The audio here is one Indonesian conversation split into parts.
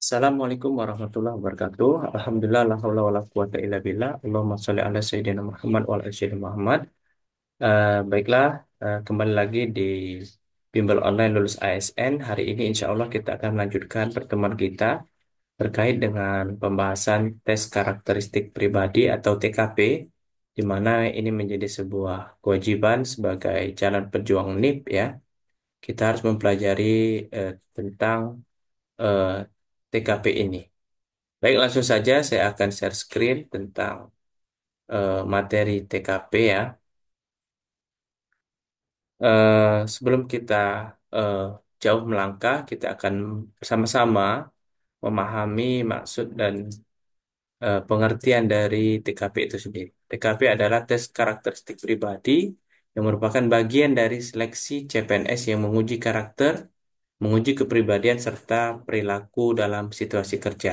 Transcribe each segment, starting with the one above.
Assalamualaikum warahmatullahi wabarakatuh. Alhamdulillah, la haula wala quwata illa billah. Allahumma sholli ala sayyidina Muhammad wa ala ali sayyidina Muhammad. Baiklah, kembali lagi di Bimbel Online Lulus ASN. Hari ini insya Allah kita akan melanjutkan pertemuan kita terkait dengan pembahasan tes karakteristik pribadi atau TKP, di mana ini menjadi sebuah kewajiban sebagai calon pejuang NIP ya. Kita harus mempelajari tentang eh, TKP ini. Baik, langsung saja saya akan share screen tentang materi TKP ya. Sebelum kita eh, jauh melangkah, kita akan bersama-sama memahami maksud dan pengertian dari TKP itu sendiri. TKP adalah tes karakteristik pribadi yang merupakan bagian dari seleksi CPNS yang menguji karakter, menguji kepribadian serta perilaku dalam situasi kerja.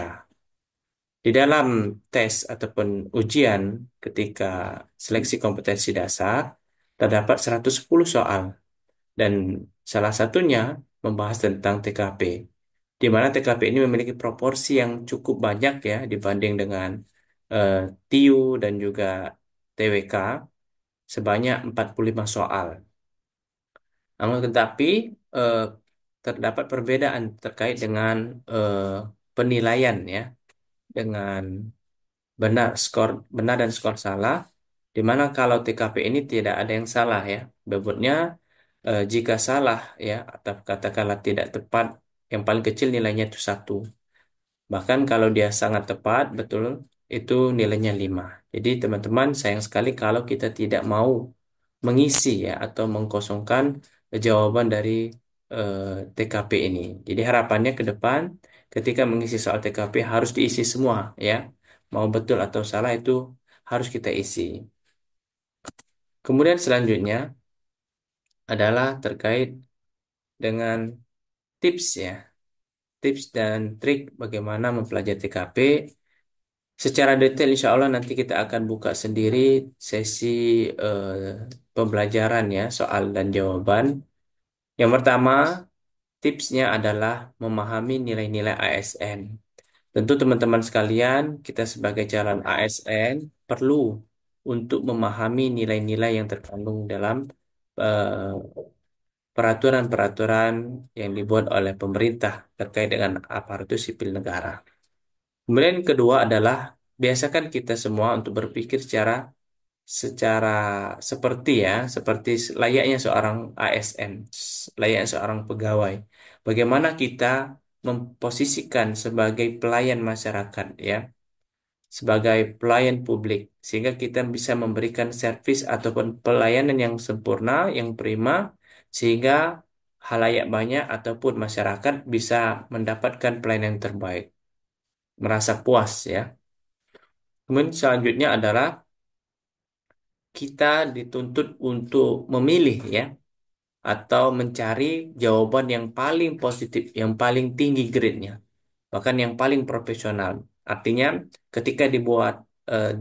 Di dalam tes ataupun ujian ketika seleksi kompetensi dasar, terdapat 110 soal dan salah satunya membahas tentang TKP, di mana TKP ini memiliki proporsi yang cukup banyak ya dibanding dengan eh, TIU dan juga TWK sebanyak 45 soal. Namun tetapi eh, terdapat perbedaan terkait dengan eh, penilaian ya, dengan benar dan skor salah, di mana kalau TKP ini tidak ada yang salah ya. Bebotnya jika salah ya atau katakanlah tidak tepat, yang paling kecil nilainya itu satu. Bahkan kalau dia sangat tepat betul itu nilainya 5. Jadi teman-teman, sayang sekali kalau kita tidak mau mengisi ya atau mengkosongkan jawaban dari eh, TKP ini. Jadi harapannya ke depan ketika mengisi soal TKP harus diisi semua ya. Mau betul atau salah itu harus kita isi. Kemudian selanjutnya adalah terkait dengan tips ya. Tips dan trik bagaimana mempelajari TKP. Secara detail insya Allah nanti kita akan buka sendiri sesi eh, pembelajaran ya, soal dan jawaban. Yang pertama, tipsnya adalah memahami nilai-nilai ASN. Tentu teman-teman sekalian, kita sebagai calon ASN perlu untuk memahami nilai-nilai yang terkandung dalam eh, peraturan-peraturan yang dibuat oleh pemerintah terkait dengan aparatur sipil negara. Kemudian yang kedua adalah biasakan kita semua untuk berpikir secara secara seperti ya, seperti layaknya seorang ASN, layaknya seorang pegawai. Bagaimana kita memposisikan sebagai pelayan masyarakat ya, sebagai pelayan publik, sehingga kita bisa memberikan servis ataupun pelayanan yang sempurna, yang prima, sehingga halayak banyak ataupun masyarakat bisa mendapatkan pelayanan yang terbaik, merasa puas ya. Kemudian selanjutnya adalah kita dituntut untuk memilih ya, atau mencari jawaban yang paling positif, yang paling tinggi grade-nya, bahkan yang paling profesional. Artinya, ketika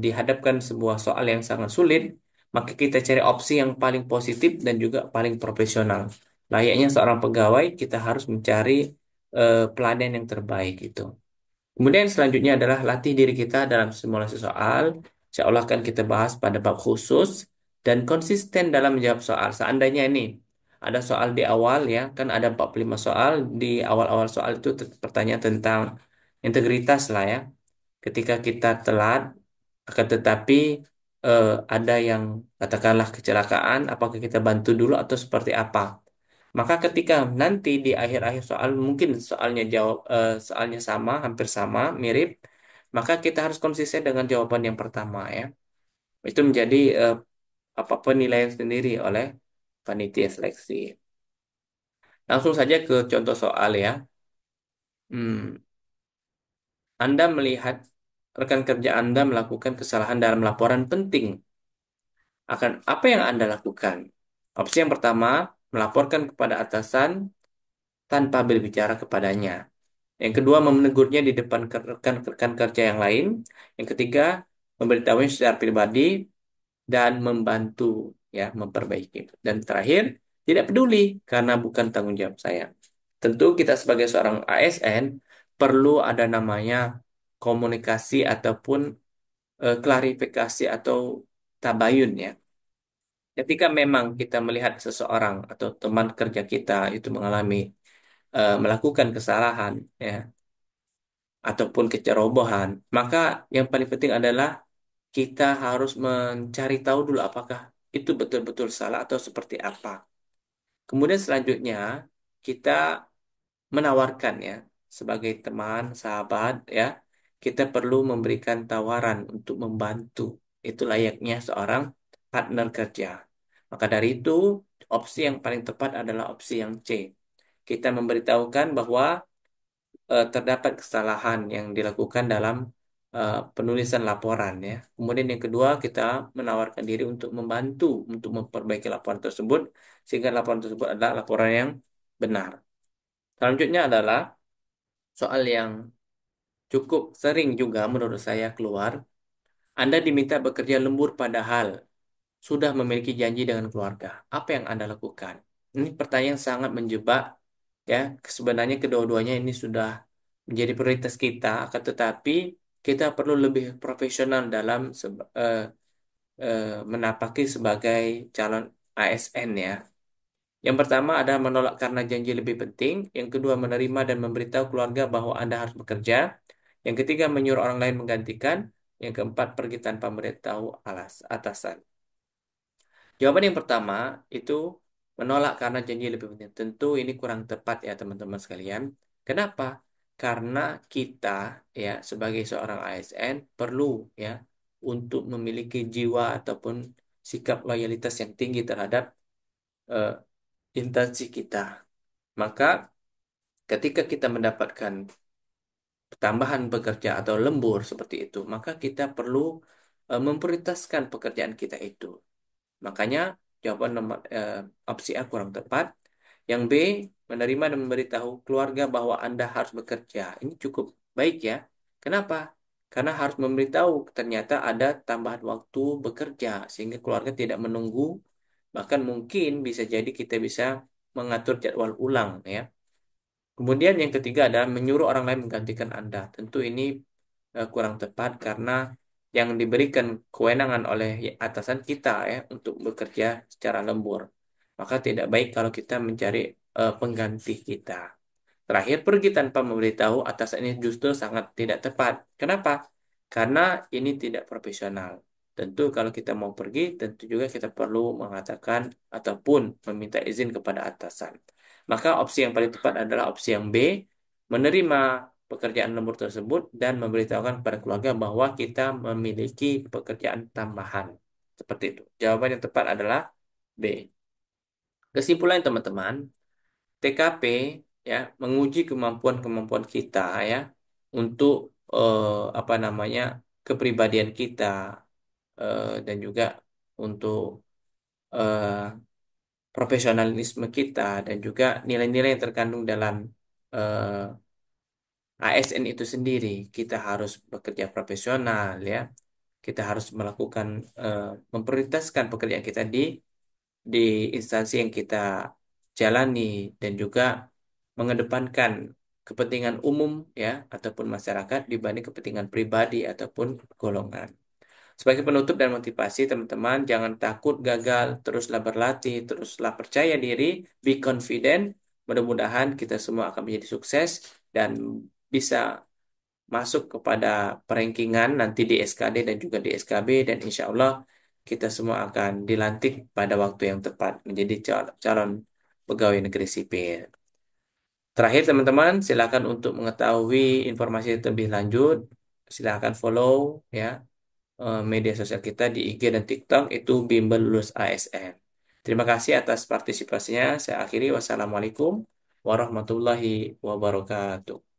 dihadapkan sebuah soal yang sangat sulit, maka kita cari opsi yang paling positif dan juga paling profesional. Layaknya seorang pegawai, kita harus mencari pelayanan yang terbaik itu. Kemudian selanjutnya adalah latih diri kita dalam simulasi soal. Insya Allah akan kita bahas pada bab khusus dan konsisten dalam menjawab soal. Seandainya ini ada soal di awal ya, kan ada 45 soal. Di awal-awal soal itu pertanyaan tentang integritas lah ya. Ketika kita telat, akan tetapi ada yang katakanlah kecelakaan, apakah kita bantu dulu atau seperti apa? Maka ketika nanti di akhir-akhir soal mungkin soalnya sama, hampir sama, mirip, maka kita harus konsisten dengan jawaban yang pertama ya. Itu menjadi apa penilaian sendiri oleh panitia seleksi. Langsung saja ke contoh soal ya. Hmm, Anda melihat rekan kerja Anda melakukan kesalahan dalam laporan penting. Akan apa yang Anda lakukan? Opsi yang pertama, melaporkan kepada atasan tanpa berbicara kepadanya. Yang kedua, menegurnya di depan rekan-rekan kerja yang lain. Yang ketiga, memberitahunya secara pribadi dan membantu ya memperbaiki. Dan terakhir, tidak peduli karena bukan tanggung jawab saya. Tentu kita sebagai seorang ASN perlu ada namanya komunikasi ataupun klarifikasi atau tabayun ya. Ketika memang kita melihat seseorang atau teman kerja kita itu mengalami melakukan kesalahan ya ataupun kecerobohan, maka yang paling penting adalah kita harus mencari tahu dulu apakah itu betul-betul salah atau seperti apa. Kemudian selanjutnya kita menawarkan ya sebagai teman, sahabat ya, kita perlu memberikan tawaran untuk membantu. Itu layaknya seorang partner kerja. Maka dari itu, opsi yang paling tepat adalah opsi yang C. Kita memberitahukan bahwa terdapat kesalahan yang dilakukan dalam penulisan laporan ya. Kemudian yang kedua, kita menawarkan diri untuk membantu untuk memperbaiki laporan tersebut sehingga laporan tersebut adalah laporan yang benar. Selanjutnya adalah soal yang cukup sering juga menurut saya keluar. Anda diminta bekerja lembur padahal sudah memiliki janji dengan keluarga. Apa yang Anda lakukan? Ini pertanyaan sangat menjebak ya. Sebenarnya kedua-duanya ini sudah menjadi prioritas kita, akan tetapi kita perlu lebih profesional dalam menapaki sebagai calon ASN ya. Yang pertama ada menolak karena janji lebih penting. Yang kedua menerima dan memberitahu keluarga bahwa Anda harus bekerja. Yang ketiga menyuruh orang lain menggantikan. Yang keempat pergi tanpa memberitahu atasan. Jawaban yang pertama itu menolak karena janji lebih penting. Tentu ini kurang tepat ya teman-teman sekalian. Kenapa? Karena kita ya sebagai seorang ASN perlu ya untuk memiliki jiwa ataupun sikap loyalitas yang tinggi terhadap eh, instansi kita. Maka ketika kita mendapatkan tambahan pekerja atau lembur seperti itu, maka kita perlu memprioritaskan pekerjaan kita itu. Makanya jawaban opsi A kurang tepat. Yang B, menerima dan memberitahu keluarga bahwa Anda harus bekerja. Ini cukup baik ya. Kenapa? Karena harus memberitahu ternyata ada tambahan waktu bekerja sehingga keluarga tidak menunggu. Bahkan mungkin bisa jadi kita bisa mengatur jadwal ulang ya. Kemudian yang ketiga adalah menyuruh orang lain menggantikan Anda. Tentu ini kurang tepat karena yang diberikan kewenangan oleh atasan kita ya untuk bekerja secara lembur. Maka tidak baik kalau kita mencari pengganti kita. Terakhir, pergi tanpa memberitahu atasan ini justru sangat tidak tepat. Kenapa? Karena ini tidak profesional. Tentu kalau kita mau pergi, tentu juga kita perlu mengatakan ataupun meminta izin kepada atasan. Maka opsi yang paling tepat adalah opsi yang B, menerima pekerjaan lembur tersebut dan memberitahukan kepada keluarga bahwa kita memiliki pekerjaan tambahan. Seperti itu. Jawaban yang tepat adalah B. Kesimpulan teman-teman, TKP ya menguji kemampuan-kemampuan kita ya untuk apa namanya kepribadian kita dan juga untuk eh, profesionalisme kita dan juga nilai-nilai yang terkandung dalam ASN itu sendiri. Kita harus bekerja profesional ya. Kita harus melakukan memprioritaskan pekerjaan kita di instansi yang kita jalani dan juga mengedepankan kepentingan umum ya ataupun masyarakat dibanding kepentingan pribadi ataupun golongan. Sebagai penutup dan motivasi teman-teman jangan takut gagal, teruslah berlatih, teruslah percaya diri, be confident. Mudah-mudahan kita semua akan menjadi sukses dan bisa masuk kepada perankingan nanti di SKD dan juga di SKB dan insya Allah kita semua akan dilantik pada waktu yang tepat menjadi calon pegawai negeri sipil. Terakhir teman-teman, silakan untuk mengetahui informasi lebih lanjut, silakan follow ya media sosial kita di IG dan TikTok itu Bimbel Lulus ASN. Terima kasih atas partisipasinya. Saya akhiri. Wassalamualaikum warahmatullahi wabarakatuh.